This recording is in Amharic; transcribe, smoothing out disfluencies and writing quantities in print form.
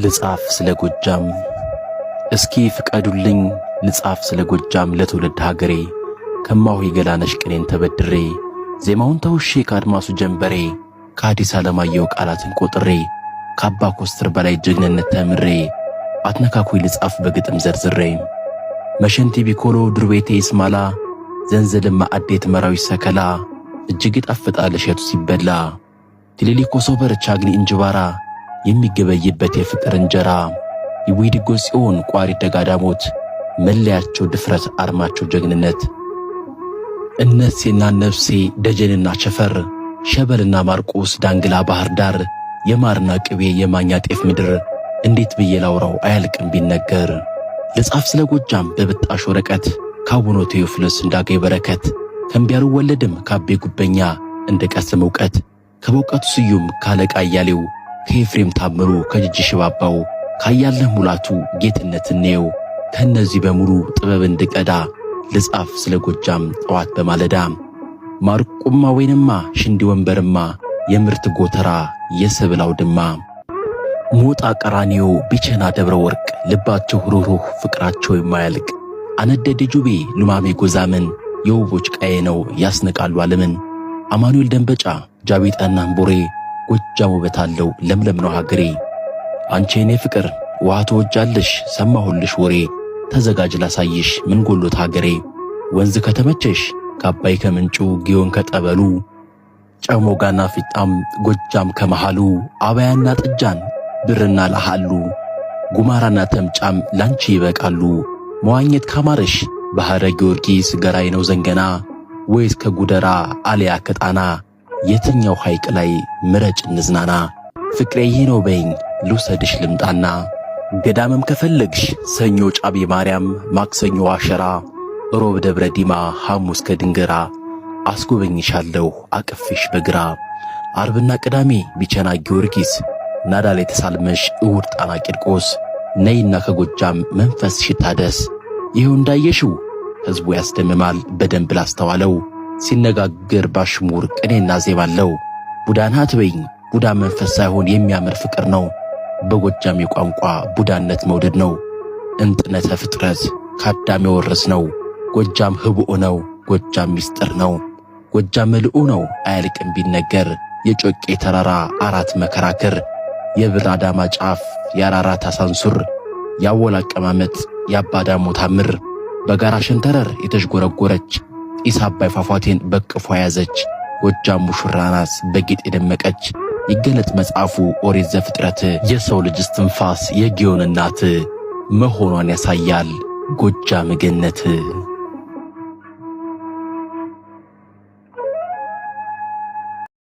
ልጻፍ ስለ ጎጃም እስኪ ፍቀዱልኝ ልጻፍ ስለ ጎጃም ለትውልድ ሀገሬ ከማሆይ ገላነሽ ቅኔን ተበድሬ ዜማውን ተውሼ ከአድማሱ ጀንበሬ ከአዲስ ዓለማየሁ ቃላትን ቆጥሬ ከአባ ኮስትር በላይ ጀግንነት ተምሬ አትነካኩኝ ልጻፍ በግጥም ዘርዝሬ መሸንቲ ቢኮሎ ድርቤቴ ይስማላ ዘንዘልማ አዴት መራዊ ሰከላ እጅግ ይጣፍጣል እሸቱ ሲበላ ትሊሊ ኮሶበር ቻግኒ እንጅባራ የሚገበይበት የፍቅር እንጀራ ይዊድጎ ጽዮን ቋሪ ደጋዳሞት መለያቸው ድፍረት አርማቸው ጀግንነት እነሴና ነፍሴ ደጀንና ቸፈር ሸበልና ማርቆስ ዳንግላ ባህር ዳር የማርና ቅቤ የማኛ ጤፍ ምድር እንዴት ብዬ ላውራው አያልቅም ቢነገር ልጻፍ ስለ ጎጃም በብጣሽ ወረቀት ካቡኖ ቴዎፍሎስ እንዳገኝ በረከት ከእምቢያሩ ወለድም ካቤ ጉበኛ እንደ ቀስም ዕውቀት ከበውቀቱ ስዩም ካለቃ እያሌው ከኤፍሬም ታምሩ ከጅጅ ሽባባው ካያለህ ሙላቱ ጌትነት እንየው ከነዚህ በሙሉ ጥበብ እንድቀዳ ልጻፍ ስለ ጎጃም ጠዋት በማለዳ ማርቁማ ወይንማ ሽንዲ ወንበርማ የምርት ጎተራ የሰብል አውድማ ሞጣ ቀራኒዮ ቢቸና ደብረ ወርቅ ልባቸው ሩህሩህ ፍቅራቸው የማያልቅ አነደደ ጁቤ ሉማሜ ጎዛምን የውቦች ቀዬ ነው ያስነቃሉ ዓለምን አማኑኤል ደንበጫ ጃቢጣና እምቦሬ ጎጃም ውበት አለው ለምለም ነው ሀገሬ አንቺ የኔ ፍቅር ውሃ ትወጃለሽ ሰማሁልሽ ወሬ ተዘጋጅ ላሳይሽ ምን ጎሎት ሀገሬ ወንዝ ከተመቸሽ ከአባይ ከምንጩ ጊዮን ከጠበሉ ጨሞጋና ፊጣም ጎጃም ከመሃሉ አባያና ጥጃን ብርና ላሃሉ ጉማራና ተምጫም ላንቺ ይበቃሉ መዋኘት ካማረሽ ባህረ ጊዮርጊስ ገራይ ነው ዘንገና ወይስ ከጉደራ አልያ ከጣና የትኛው ሐይቅ ላይ ምረጭ እንዝናና ፍቅሬ ይህ ነው በይኝ ልውሰድሽ ልምጣና ገዳምም ከፈለግሽ ሰኞ ጫቢ ማርያም ማክሰኞ አሸራ ሮብ ደብረ ዲማ ሐሙስ ከድንገራ አስጎበኝሻለሁ አቅፍሽ በግራ አርብና ቅዳሜ ቢቸና ጊዮርጊስ ናዳ ላይ ተሳልመሽ እሁድ ጣና ቂርቆስ ነይና ከጎጃም መንፈስ ሽታደስ ይኸው እንዳየሽው ሕዝቡ ያስደምማል በደንብ ላስተዋለው ሲነጋገር ባሽሙር ቅኔና ዜማለው ቡዳን አትበይኝ ቡዳ መንፈስ ሳይሆን የሚያምር ፍቅር ነው በጎጃም የቋንቋ ቡዳነት መውደድ ነው እንጥነተ ፍጥረት ካዳም የወረስ ነው ጎጃም ህቡዕ ነው ጎጃም ሚስጥር ነው ጎጃም መልኡ ነው አያልቅም ቢነገር የጮቄ ተራራ አራት መከራከር የብር አዳማ ጫፍ የአራራት አሳንሱር ያወል አቀማመጥ ያባዳሞ ታምር በጋራ ሸንተረር የተሽጎረጎረች ጢስ አባይ ፏፏቴን በቅፏ ያዘች ጎጃም ሙሽራ ናት በጌጥ የደመቀች ይገለጥ መጽሐፉ ኦሪት ዘፍጥረት የሰው ልጅ እስትንፋስ የጊዮን እናት መሆኗን ያሳያል ጎጃም ገነት